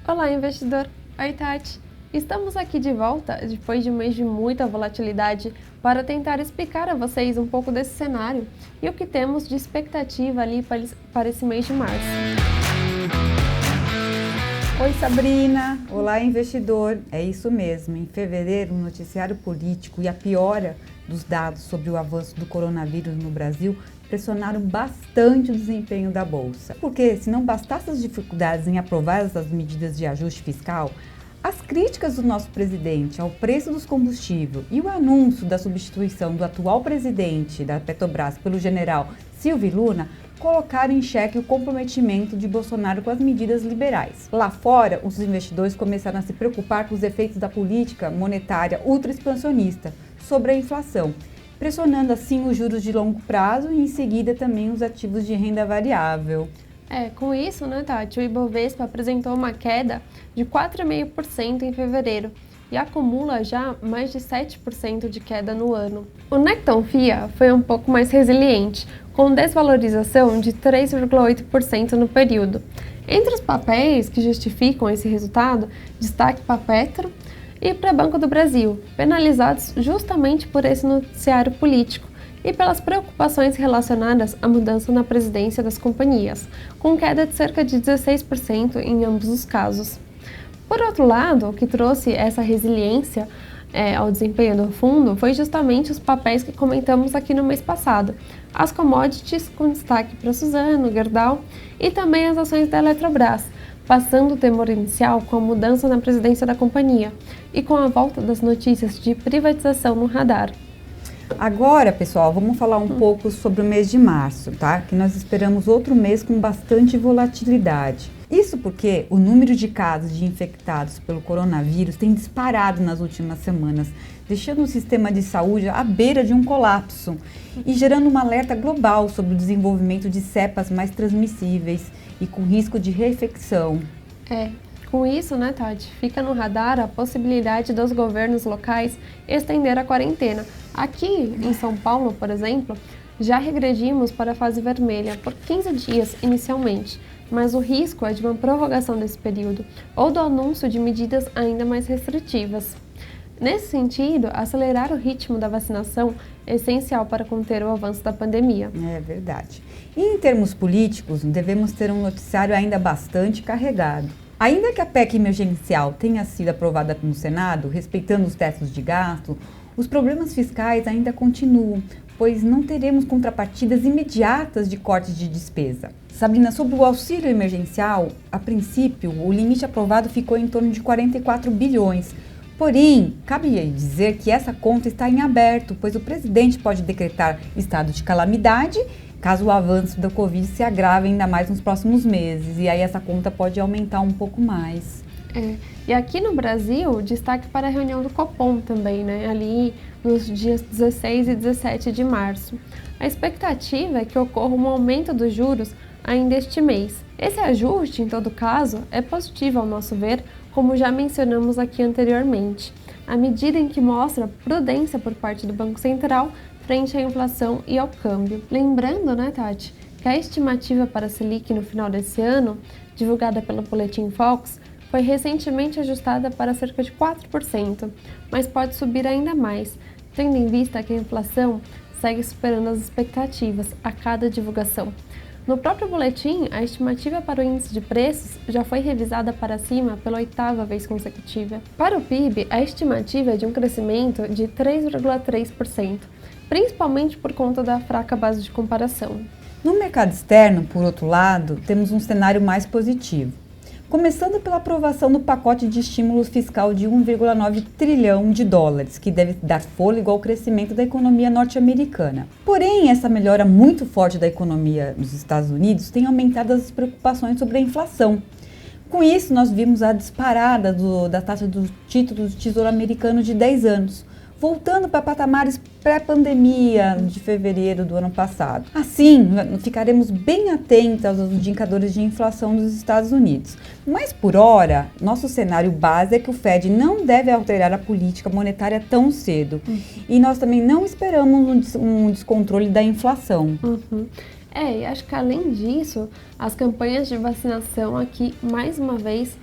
Olá, investidor! Oi, Tati! Estamos aqui de volta, depois de um mês de muita volatilidade, para tentar explicar a vocês um pouco desse cenário e o que temos de expectativa ali para esse mês de março. Oi, Sabrina! Olá, investidor! É isso mesmo, em fevereiro o noticiário político e a piora dos dados sobre o avanço do coronavírus no Brasil pressionaram bastante o desempenho da Bolsa. Porque se não bastasse as dificuldades em aprovar essas medidas de ajuste fiscal, as críticas do nosso presidente ao preço dos combustíveis e o anúncio da substituição do atual presidente da Petrobras pelo general Silvio Luna colocaram em xeque o comprometimento de Bolsonaro com as medidas liberais. Lá fora, os investidores começaram a se preocupar com os efeitos da política monetária ultra-expansionista sobre a inflação, pressionando assim os juros de longo prazo e em seguida também os ativos de renda variável. Com isso, Tati, o Ibovespa apresentou uma queda de 4,5% em fevereiro e acumula já mais de 7% de queda no ano. O Necton FIA foi um pouco mais resiliente, com desvalorização de 3,8% no período. Entre os papéis que justificam esse resultado, destaque para Petro e para Banco do Brasil, penalizados justamente por esse noticiário político e pelas preocupações relacionadas à mudança na presidência das companhias, com queda de cerca de 16% em ambos os casos. Por outro lado, o que trouxe essa resiliência ao desempenho do fundo foi justamente os papéis que comentamos aqui no mês passado, as commodities com destaque para Suzano, Gerdau e também as ações da Eletrobras, passando o temor inicial com a mudança na presidência da companhia e com a volta das notícias de privatização no radar. Agora, pessoal, vamos falar um pouco sobre o mês de março, tá? Que nós esperamos outro mês com bastante volatilidade. Isso porque o número de casos de infectados pelo coronavírus tem disparado nas últimas semanas, deixando o sistema de saúde à beira de um colapso e gerando um alerta global sobre o desenvolvimento de cepas mais transmissíveis e com risco de reinfecção. Com isso, Tati, fica no radar a possibilidade dos governos locais estender a quarentena. Aqui em São Paulo, por exemplo, já regredimos para a fase vermelha por 15 dias inicialmente, mas o risco é de uma prorrogação desse período ou do anúncio de medidas ainda mais restritivas. Nesse sentido, acelerar o ritmo da vacinação é essencial para conter o avanço da pandemia. É verdade. E em termos políticos, devemos ter um noticiário ainda bastante carregado. Ainda que a PEC emergencial tenha sido aprovada no Senado, respeitando os tetos de gasto, os problemas fiscais ainda continuam, pois não teremos contrapartidas imediatas de cortes de despesa. Sabrina, sobre o auxílio emergencial, a princípio, o limite aprovado ficou em torno de 44 bilhões. Porém, cabe dizer que essa conta está em aberto, pois o presidente pode decretar estado de calamidade caso o avanço da Covid se agrave ainda mais nos próximos meses. E aí essa conta pode aumentar um pouco mais. E aqui no Brasil, destaque para a reunião do Copom também, ali nos dias 16 e 17 de março. A expectativa é que ocorra um aumento dos juros ainda este mês. Esse ajuste, em todo caso, é positivo ao nosso ver, como já mencionamos aqui anteriormente, à medida em que mostra prudência por parte do Banco Central frente à inflação e ao câmbio. Lembrando, Tati, que a estimativa para a Selic no final desse ano, divulgada pelo Boletim Focus, foi recentemente ajustada para cerca de 4%, mas pode subir ainda mais, tendo em vista que a inflação segue superando as expectativas a cada divulgação. No próprio boletim, a estimativa para o índice de preços já foi revisada para cima pela 8ª vez consecutiva. Para o PIB, a estimativa é de um crescimento de 3,3%, principalmente por conta da fraca base de comparação. No mercado externo, por outro lado, temos um cenário mais positivo. Começando pela aprovação do pacote de estímulo fiscal de 1,9 trilhão de dólares, que deve dar fôlego ao crescimento da economia norte-americana. Porém, essa melhora muito forte da economia nos Estados Unidos tem aumentado as preocupações sobre a inflação. Com isso, nós vimos a disparada da taxa do título do Tesouro Americano de 10 anos, voltando para patamares pré-pandemia de fevereiro do ano passado. Assim, ficaremos bem atentos aos indicadores de inflação dos Estados Unidos. Mas, por hora, nosso cenário base é que o Fed não deve alterar a política monetária tão cedo. E nós também não esperamos um descontrole da inflação. E acho que além disso, as campanhas de vacinação aqui, mais uma vez,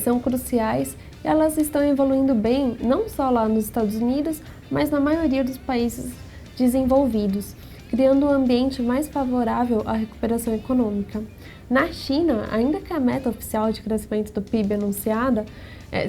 são cruciais e elas estão evoluindo bem, não só lá nos Estados Unidos, mas na maioria dos países desenvolvidos, criando um ambiente mais favorável à recuperação econômica. Na China, ainda que a meta oficial de crescimento do PIB anunciada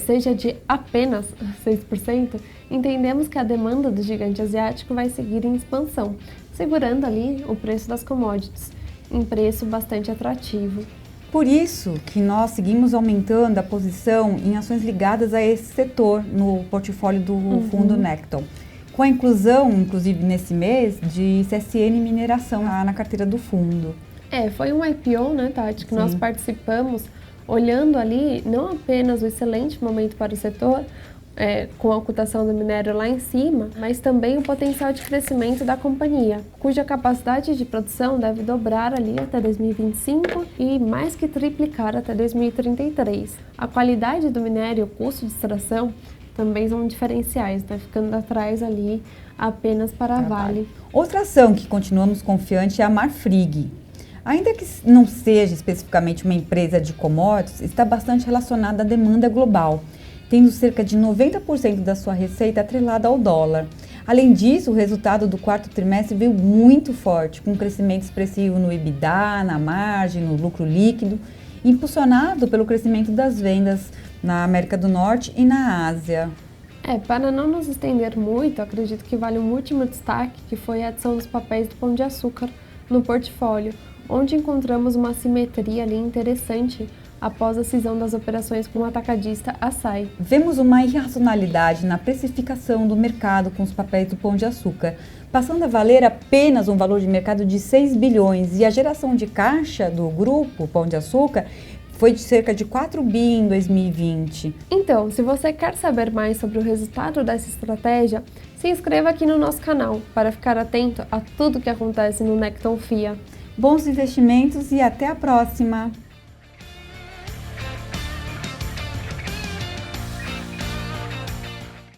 seja de apenas 6%, entendemos que a demanda do gigante asiático vai seguir em expansão, segurando ali o preço das commodities, em preço bastante atrativo. Por isso que nós seguimos aumentando a posição em ações ligadas a esse setor no portfólio do fundo Necton, com a inclusão, inclusive nesse mês, de CSN Mineração na carteira do fundo. Foi um IPO, né, Tati, que nós participamos, olhando ali não apenas o excelente momento para o setor, com a cotação do minério lá em cima, mas também o potencial de crescimento da companhia, cuja capacidade de produção deve dobrar ali até 2025 e mais que triplicar até 2033. A qualidade do minério e o custo de extração também são diferenciais, né? Ficando atrás ali apenas para a Vale. Outra ação que continuamos confiante é a Marfrig. Ainda que não seja especificamente uma empresa de commodities, está bastante relacionada à demanda global, tendo cerca de 90% da sua receita atrelada ao dólar. Além disso, o resultado do quarto trimestre veio muito forte, com um crescimento expressivo no EBITDA, na margem, no lucro líquido, impulsionado pelo crescimento das vendas na América do Norte e na Ásia. Para não nos estender muito, acredito que vale um último destaque, que foi a adição dos papéis do Pão de Açúcar no portfólio, onde encontramos uma simetria ali interessante após a cisão das operações com o atacadista Açaí. Vemos uma irracionalidade na precificação do mercado com os papéis do Pão de Açúcar, passando a valer apenas um valor de mercado de 6 bilhões e a geração de caixa do grupo Pão de Açúcar foi de cerca de 4 bi em 2020. Então, se você quer saber mais sobre o resultado dessa estratégia, se inscreva aqui no nosso canal para ficar atento a tudo que acontece no Necton FIA. Bons investimentos e até a próxima!